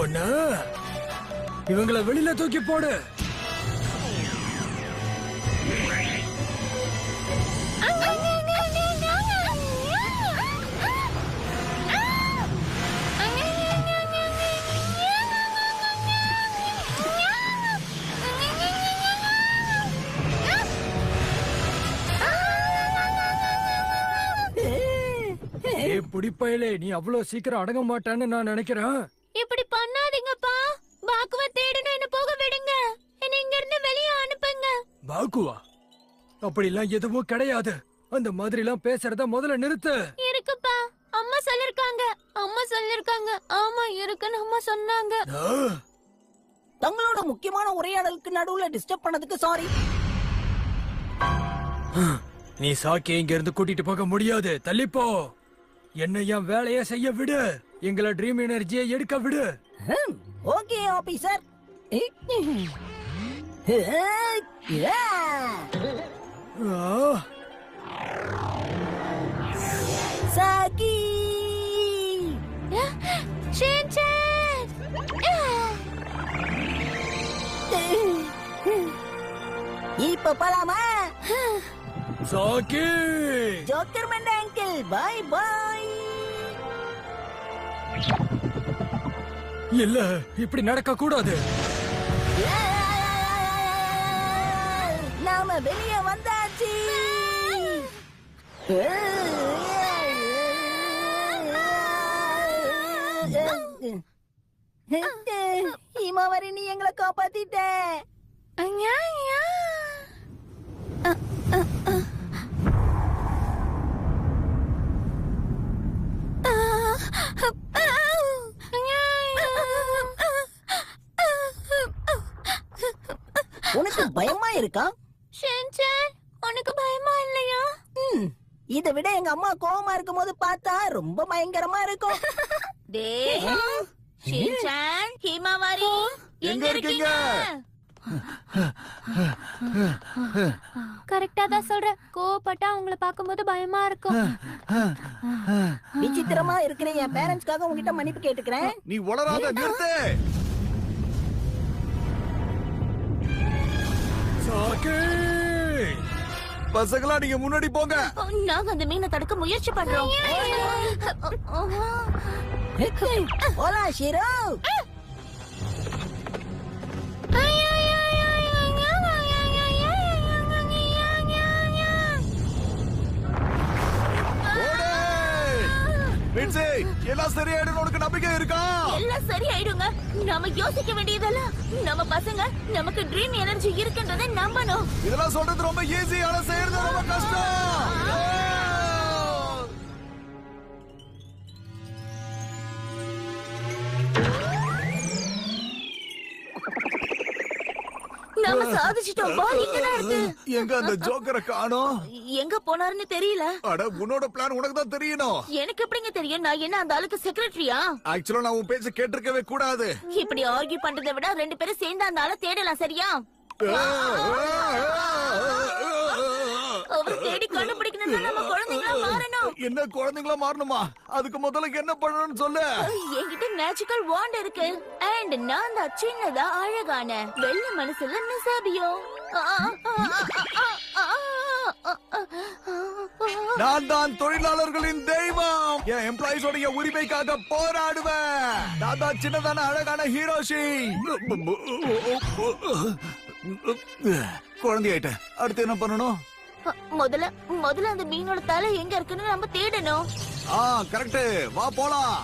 ஒண்ணு இவங்கள வெளியில தூக்கி போடு. புடிப்பயலே, நீ அவ்வளவு சீக்கிரம் அடங்க மாட்டான்னு நான் நினைக்கிறேன். இப்படி பண்ணாதீங்கப்பா. பாக்குவ தேடணும், என்ன போக விடுங்க. என்ன இங்க இருந்து வெளியே அனுப்புங்க. பாக்குவா? அப்படிலாம் எதுவும் கிடையாது. அந்த மாதிரி எல்லாம் பேசுறத முதல்ல நிறுத்து. இருக்குப்பா, அம்மா சொல்லிருக்காங்க. ஆமா இருக்குன்னு அம்மா சொன்னாங்க. தங்களோட முக்கியமான உரையாடலுக்கு நடுவுல டிஸ்டர்ப் பண்ணதுக்கு சாரி. நீ சாக்கி இங்க இருந்து கூட்டிட்டு போக முடியாது. தள்ளிப்போ. என்ன என் வேலையை செய்ய விடு. எங்களை ட்ரீம் எனர்ஜியை எடுக்க விடு. Okay officer. சாக்கி இப்ப போலாமா? சாக்கி ஜோக்கர் மண்ட அங்கிள், பை பை. இல்ல, இப்படி நடக்க கூடாது. நாம வெளியே வந்தாச்சு. இமாவரி, நீ எங்களை காப்பாத்திட்ட. உனக்கு பயமா இருக்கா? உனக்கு பயமா இல்லையா? இதை விட எங்க அம்மா கோவமா இருக்கும் போது பார்த்தா ரொம்ப பயங்கரமா இருக்கும். ஹிமாவாரி, எங்க இருக்கீங்க? கரெக்டா தான் சொல்ற. கோவப்பட்டா உங்களை பார்க்கும்போது பயமா இருக்கும். விசித்திரமா இருக்கிற என் பேரண்ட்ஸ்க்காக உங்ககிட்ட மன்னிப்பு கேட்டுக்கிறேன். நீ உளராத, நிறுத்து. பசங்களா, நீங்க முன்னாடி போங்க. நாங்க அந்த மீனை தடுக்க முயற்சி பண்றோம். ஓலா ஷீரோ. எல்லாம் சரியாயிடும். உனக்கு நம்பிக்கை இருக்கா? எல்லாம் சரியாயிடுங்க. நாம யோசிக்க வேண்டியதெல்லாம் நம்ம பசங்க நமக்கு ட்ரீம் எனர்ஜி இருக்குன்றதை நம்பணும். இதெல்லாம் சொல்றது ரொம்ப ஈஸி, ஆனா செய்யறது ரொம்ப கஷ்டம். நாம சாதிச்சிட்டோம். பால் இங்க தான் இருக்கு. எங்க அந்த ஜோக்கரை காணோம்? எங்க போனாருன்னு தெரியல. அட, உன்னோட பிளான் உனக்கு தான் தெரியணும். எனக்கு எப்படிங்க தெரியும்? நான் என்ன அந்த ஆளுக்கு செக்ரட்டரியா? ஆக்சுவலா நான் உன் பேச்ச கேட்டிருக்கவே கூடாது. இப்படி ஆர்கியூ பண்றதை விட ரெண்டு பேரும் சேர்ந்து அந்த ஆளை தேடலாம். சரியா? அவர் தேடி கண்டுபிடிக்கணும்னா நம்ம குழந்தைங்களா மாறணும். என்ன குழந்தைங்களா மாறணுமா? அதுக்கு முதல்ல என்ன பண்ணணும்னு சொல்லு. என்கிட்ட மேஜிக்கல் வாண்ட் இருக்கு. அண்ட் நான் தான் சின்னதா அழகான வெள்ளை மனசுல மிசாபியோ. நான் தான் தொழிலாளர்களின் தெய்வம். என் எம்ப்ளாயிஸோட உரிமைக்காக போராடுவேன். நான் தான் சின்னதான அழகான ஹீரோஷி. குழந்தையாயிட்ட. அடுத்து என்ன பண்ணணும்? முதல்ல அந்த மீனோட தலை எங்க இருக்குன்னு நம்ம தேடணும். கரெக்ட். வா போலாம்.